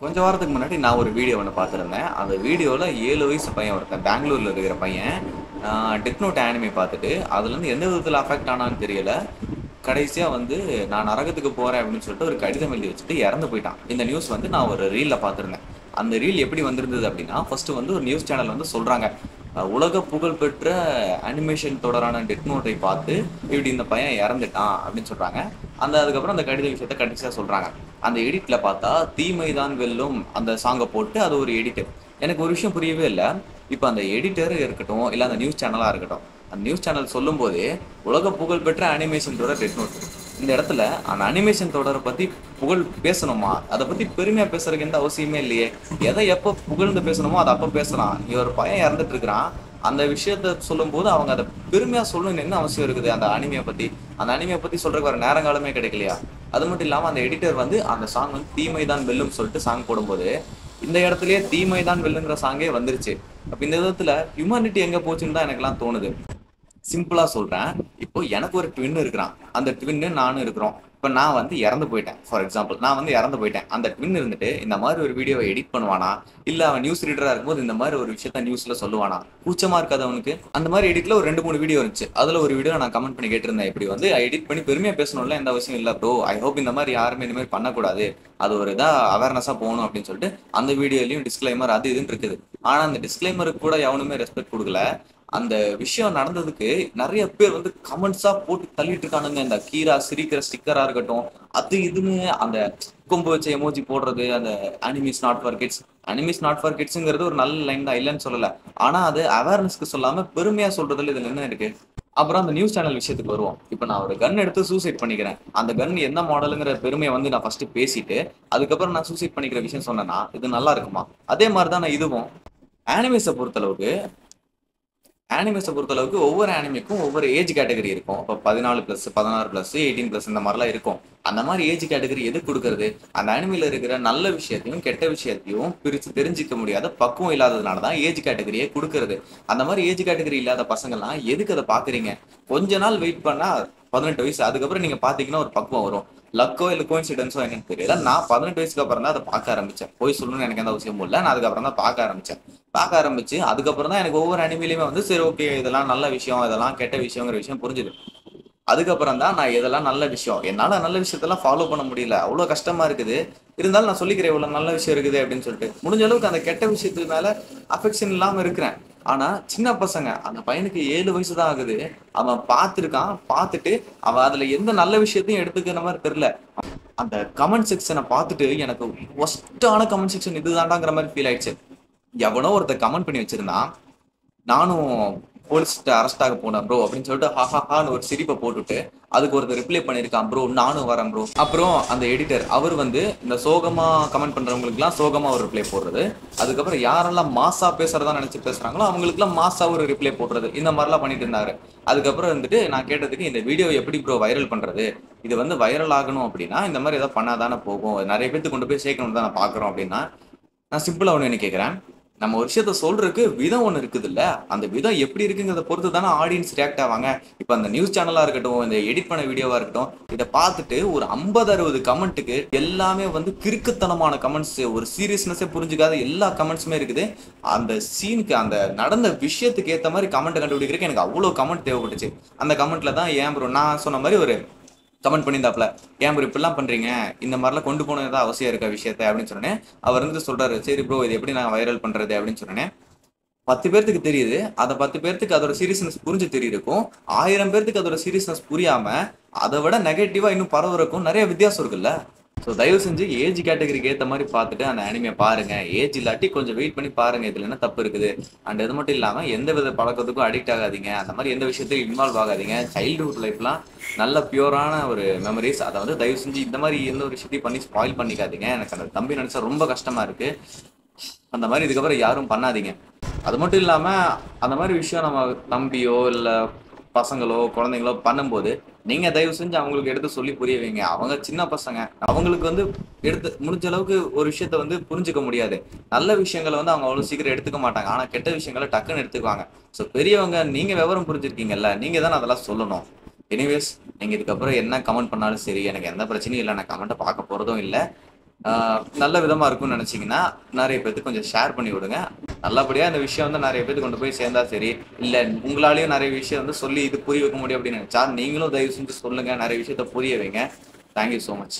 கொஞ்ச வாரத்துக்கு முன்னாடி நான் ஒரு வீடியோ ஒன்று பார்த்துருந்தேன். அந்த வீடியோவில் 7 வயசு பையன் ஒருத்தன் பெங்களூரில் இருக்கிற பையன் டெத் நோட் ஆனிமி பார்த்துட்டு அதுலேருந்து எந்த விதத்தில் அஃபெக்ட் ஆனான்னு தெரியல. கடைசியாக வந்து நான் நரகத்துக்கு போகிறேன் அப்படின்னு சொல்லிட்டு ஒரு கடிதம் எழுதி வச்சுட்டு இறந்து போயிட்டான். இந்த நியூஸ் வந்து நான் ஒரு ரீலில் பார்த்துருந்தேன். அந்த ரீல் எப்படி வந்திருந்தது அப்படின்னா, ஃபர்ஸ்ட் வந்து ஒரு நியூஸ் சேனல் வந்து சொல்கிறாங்க, உலக புகழ்பெற்ற அனிமேஷன் தொடரான டெத் நோட்டை பார்த்து இப்படி இந்த பையன் இறந்துட்டான் அப்படின்னு சொல்கிறாங்க. அதுக்கப்புறம் அந்த கடித விஷயத்த கடைசியாக சொல்கிறாங்க. அந்த எடிட்ல பார்த்தா தீமைதான் வெல்லும் அந்த சாங்கை போட்டு அது ஒரு எடிட்டர். எனக்கு ஒரு விஷயம் புரியவே இல்லை. இப்போ அந்த எடிட்டர் இருக்கட்டும், இல்லை அந்த நியூஸ் சேனலாக இருக்கட்டும், அந்த நியூஸ் சேனல் சொல்லும் போதே உலக புகழ்பெற்ற அனிமேஷன் தொடர் டெத் நோட், இந்த இடத்துல அந்த அனிமேஷன் தொடரை பற்றி புகழ் பேசணுமா? அதை பற்றி பெருமையாக பேசுறதுக்கு எந்த அவசியமே இல்லையே. எதை எப்போ புகழ்ந்து பேசணுமோ அதை அப்போ பேசலாம். ஒரு பையன் இறந்துட்டு இருக்கிறான், அந்த விஷயத்த சொல்லும் போது அவங்க அதை பெருமையா சொல்லணும்னு என்ன அவசியம் இருக்குது? அந்த அனிமையை பத்தி சொல்றதுக்கு வர நேரங்காலமே கிடைக்கலையா? அது மட்டும் இல்லாம அந்த எடிட்டர் வந்து அந்த சாங் வந்து தீமைதான் வெல்லும் சொல்லிட்டு சாங் போடும்போது இந்த இடத்துலயே தீமைதான் வெல்லுங்கிற சாங்கே வந்துருச்சு. அப்ப இந்த விதத்துல ஹியூமனிட்டி எங்க போச்சுன்னு தான் எனக்கெல்லாம் தோணுது. சிம்பிளா சொல்றேன், இப்போ எனக்கு ஒரு ட்வின் இருக்கிறான், அந்த ட்வின்னு நானும் இருக்கிறோம். இப்போ நான் வந்து இறந்து போயிட்டேன். ஃபார் எக்ஸாம்பிள் நான் வந்து இறந்து போயிட்டேன். அந்த ட்வின் இருந்துட்டு இந்த மாதிரி ஒரு வீடியோவை எடிட் பண்ணுவானா? இல்ல அவன் நியூஸ் ரீடரா இருக்கும்போது இந்த மாதிரி ஒரு விஷயத்த நியூஸ்ல சொல்லுவானா? கூச்சமா இருக்காது அவனுக்கு? அந்த மாதிரி எடிட்ல ஒரு 2-3 வீடியோ இருந்துச்சு. அதுல ஒரு வீடியோ நான் கமெண்ட் பண்ணி கேட்டிருந்தேன், இப்படி வந்து எடிட் பண்ணி பெருமையா பேசணும்ல, எந்த அவசியம் இல்லை ப்ரோ. ஐ ஹோப் இந்த மாதிரி யாருமே இந்த மாதிரி பண்ணக்கூடாது, அது ஒரு இதா அவேர்னஸா போகணும் அப்படின்னு சொல்லிட்டு அந்த வீடியோலயும் டிஸ்க்ளைமர் அது இதுன்னு இருக்குது. ஆனா அந்த டிஸ்க்ளைமருக்கு கூட எவனுமே ரெஸ்பெக்ட் கொடுக்கல. அந்த விஷயம் நடந்ததுக்கு நிறைய பேர் வந்து கமெண்ட்ஸா போட்டு தள்ளிட்டு இருக்கானுங்க. இந்த கீரா சிரிக்கிற ஸ்டிக்கரா இருக்கட்டும், அது இதுன்னு அந்த கொம்பு வச்ச எமோஜி போடுறது, அந்த animes not for kids. Animes not for கிட்ஸ்ங்கிறது ஒரு நல்ல லைன் தான், இல்லைன்னு சொல்லல. ஆனா அது அவேர்னஸ்க்கு சொல்லாம பெருமையா சொல்றதுல இதுல என்ன இருக்கு? அப்புறம் அந்த நியூஸ் சேனல் விஷயத்துக்கு வருவோம். இப்ப நான் ஒரு கன் எடுத்து சூசைட் பண்ணிக்கிறேன். அந்த கன் என்ன மாடலுங்கிற பெருமையை வந்து நான் ஃபர்ஸ்ட் பேசிட்டு அதுக்கப்புறம் நான் சூசைட் பண்ணிக்கிற விஷயம் சொன்னேன்னா இது நல்லா இருக்குமா? அதே மாதிரிதான் நான் இதுவும் ஆனிமேஸை பொறுத்தளவுக்கு ஒவ்வொரு ஆனிமிக்கும் ஒவ்வொரு ஏஜ் கேட்டகரி இருக்கும். இப்போ 14+, 16+, 18+ இந்த மாதிரிலாம் இருக்கும். அந்த மாதிரி ஏஜ் கேட்டகரி எது கொடுக்கறது? அந்த ஆனிமில இருக்கிற நல்ல விஷயத்தையும் கெட்ட விஷயத்தையும் பிரித்து தெரிஞ்சிக்க முடியாத பக்குவம் இல்லாததுனால தான் ஏஜ் கேட்டகரியே கொடுக்கறது. அந்த மாதிரி ஏஜ் கேட்டகரி இல்லாத பசங்கள்லாம் எதுக்கு அதை பாக்குறீங்க? கொஞ்ச நாள் வெயிட் பண்ணா 18 வயசு, அதுக்கப்புறம் நீங்க பாத்தீங்கன்னா ஒரு பக்குவம் வரும். லக்கோ இல்லை கோயின்சிடன்ஸோ என்னன்னு தெரியல, நான் 18 வயசுக்கு அப்புறம் தான் அதை பார்க்க ஆரம்பிச்சேன். போய் சொல்லணும்னு எனக்கு எந்த அவசியமும் இல்லை. நான் அதுக்கப்புறம் தான் பார்க்க ஆரம்பிச்சு அதுக்கப்புறம் தான் எனக்கு ஒவ்வொரு அனிமையிலுமே வந்து சரி ஓகே இதெல்லாம் நல்ல விஷயம், இதெல்லாம் கெட்ட விஷயங்கிற விஷயம் புரிஞ்சுது. அதுக்கப்புறம் தான் நான் இதெல்லாம் நல்ல விஷயம், என்னால நல்ல விஷயத்தெல்லாம் ஃபாலோ பண்ண முடியல, அவ்வளவு கஷ்டமா இருக்குது, இருந்தாலும் நான் சொல்லிக்கிறேன் இவ்வளவு நல்ல விஷயம் இருக்குது அப்படின்னு சொல்லிட்டு முடிஞ்ச அளவுக்கு அந்த கெட்ட விஷயத்துக்கு மேல அஃபெக்ஷன் இல்லாம இருக்கிறேன். ஆனா சின்ன பசங்க, அந்த பையனுக்கு 7 வயசு தான் ஆகுது, அவன் பார்த்துருக்கான். பார்த்துட்டு அவன் அதுல எந்த நல்ல விஷயத்தையும் எடுத்துக்கிற மாதிரி தெரியல. அந்த கமெண்ட் செக்ஷனை பார்த்துட்டு எனக்கு ஒஸ்டான கமெண்ட் செக்ஷன் இதுதான்டாங்கிற மாதிரி ஃபீல் ஆயிடுச்சு. எவனோ ஒருத்தர் கமெண்ட் பண்ணி வச்சிருந்தான், நானும் போலீஸ்கிட்ட அரெஸ்ட் ஆக போனேன் ப்ரோ அப்படின்னு சொல்லிட்டு ஹாஹான்னு ஒரு சிரிப்பை போட்டுட்டு அதுக்கு ஒருத்தர் ரிப்ளை பண்ணியிருக்கான், ப்ரோ நானும் வரேன் ப்ரோ. அப்புறம் அந்த எடிட்டர் அவர் வந்து இந்த சோகமா கமெண்ட் பண்றவங்களுக்குலாம் சோகமா ஒரு ரிப்ளை போடுறது, அதுக்கப்புறம் யாரெல்லாம் மாசா பேசுறதா நினைச்சு பேசுறாங்களோ அவங்களுக்குலாம் மாசா ஒரு ரிப்ளை போடுறது, இந்த மாதிரிலாம் பண்ணிட்டு இருந்தாரு. அதுக்கப்புறம் வந்துட்டு நான் கேட்டதுக்கு, இந்த வீடியோ எப்படி ப்ரோ வைரல் பண்றது? இது வந்து வைரல் ஆகணும் அப்படின்னா இந்த மாதிரி ஏதாவது பண்ணாதானே போகும், நிறைய பேருக்கு கொண்டு போய் சேர்க்கணும் தான் நான் பாக்குறோம் அப்படின்னா, நான் சிம்பிளா ஒண்ணு என்ன கேட்கிறேன், நம்ம ஒரு விஷயத்த சொல்றதுக்கு விதம் ஒண்ணு இருக்குது இல்ல, அந்த விதம் எப்படி இருக்குங்கிறத பொறுத்து தானே ஆடியன்ஸ் ரியாக்ட் ஆவாங்க. இப்ப அந்த நியூஸ் சேனலா இருக்கட்டும், இந்த எடிட் பண்ண வீடியோவா இருக்கட்டும், இதை பார்த்துட்டு ஒரு 50-60 கமெண்ட்டுக்கு எல்லாமே வந்து கிறுக்குத்தனமான கமெண்ட்ஸ், ஒரு சீரியஸ்னஸே புரிஞ்சுக்காத எல்லா கமெண்ட்ஸுமே இருக்குது. அந்த சீனுக்கு அந்த நடந்த விஷயத்துக்கு ஏற்ற மாதிரி கமெண்ட் கண்டுபிடிக்கிறதுக்கு எனக்கு அவ்வளவு கமெண்ட் தேவைப்பட்டுச்சு. அந்த கமெண்ட்ல தான் ஏன் ப்ரோ நான் சொன்ன மாதிரி ஒரு கமெண்ட் பண்ணியிருந்தாப்ல, ஏன் ப்ரோ இப்படிலாம் பண்றீங்க, இந்த மாதிரிலாம் கொண்டு போனது தான் அவசியம் இருக்க விஷயத்த அப்படின்னு சொன்னேன். அவர் வந்து சொல்றாரு, சரி ப்ரோ இது எப்படி நான் வைரல் பண்றது அப்படின்னு சொன்னேன். 10 பேர்த்துக்கு தெரியுது, அதை 10 பேர்த்துக்கு அதோட சீரியஸ்னஸ் புரிஞ்சு தெரியிருக்கும். 1000 பேர்த்துக்கு அதோட சீரியஸ்னஸ் புரியாம அதை விட நெகட்டிவா இன்னும் பரவுறக்கும் நிறைய வித்தியாசம் இருக்குல்ல. ஸோ தயவு செஞ்சு ஏஜ் கேட்டகரிக்கு ஏற்ற மாதிரி பார்த்துட்டு அந்த அனிமையை பாருங்க. ஏஜ் இல்லாட்டி கொஞ்சம் வெயிட் பண்ணி பாருங்க, இதுல என்ன தப்பு இருக்குது. அண்ட் இது மட்டும் இல்லாம எந்த வித பழக்கத்துக்கும் அடிக்ட் ஆகாதீங்க, அந்த மாதிரி எந்த விஷயத்தையும் இன்வால்வ் ஆகாதீங்க. சைல்டுஹுட் லைஃப்லாம் நல்ல பியூரான ஒரு மெமரிஸ், அதை வந்து தயவு செஞ்சு இந்த மாதிரி எந்த ஒரு விஷயத்தையும் பண்ணி ஸ்பாயில் பண்ணிக்காதீங்க. எனக்கு அந்த தம்பி நினைச்சா ரொம்ப கஷ்டமா இருக்கு. அந்த மாதிரி இதுக்கப்புறம் யாரும் பண்ணாதீங்க. அது மட்டும் இல்லாம அந்த மாதிரி விஷயம் நம்ம தம்பியோ இல்ல பசங்களோ குழந்தைங்களோ பண்ணும்போது நீங்க தயவு செஞ்சு அவங்களுக்கு எடுத்து சொல்லி புரிய வைங்க. அவங்க சின்ன பசங்க, அவங்களுக்கு வந்து எடுத்து முடிஞ்ச அளவுக்கு ஒரு விஷயத்த வந்து புரிஞ்சுக்க முடியாது. நல்ல விஷயங்களை வந்து அவங்க அவ்வளவு சீக்கிரம் எடுத்துக்க மாட்டாங்க, ஆனா கெட்ட விஷயங்களை டக்குன்னு எடுத்துக்குவாங்க. ஸோ பெரியவங்க நீங்க விவரம் புரிஞ்சிருக்கீங்கல்ல, நீங்க தானே அதெல்லாம் சொல்லணும். எனிவேஸ், நீங்க இதுக்கப்புறம் என்ன கமெண்ட் பண்ணாலும் சரி, எனக்கு எந்த பிரச்சனையும் இல்லை, நான் கமெண்ட்டை பார்க்க போறதும் இல்லை. நல்ல விதமா இருக்கும்னு நினைச்சீங்கன்னா நிறைய பேருக்கு கொஞ்சம் ஷேர் பண்ணி விடுங்க. நல்லபடியா இந்த விஷயம் வந்து நிறைய பேருக்கு கொண்டு போய் சேர்ந்தா சரி. இல்ல உங்களாலயும் நிறைய விஷயம் வந்து சொல்லி இது புரிய வைக்க முடியும் அப்படின்னு நினைச்சா நீங்களும் தயவு செஞ்சு சொல்லுங்க. நிறைய விஷயத்த புரிய வைங்க. Thank you so much.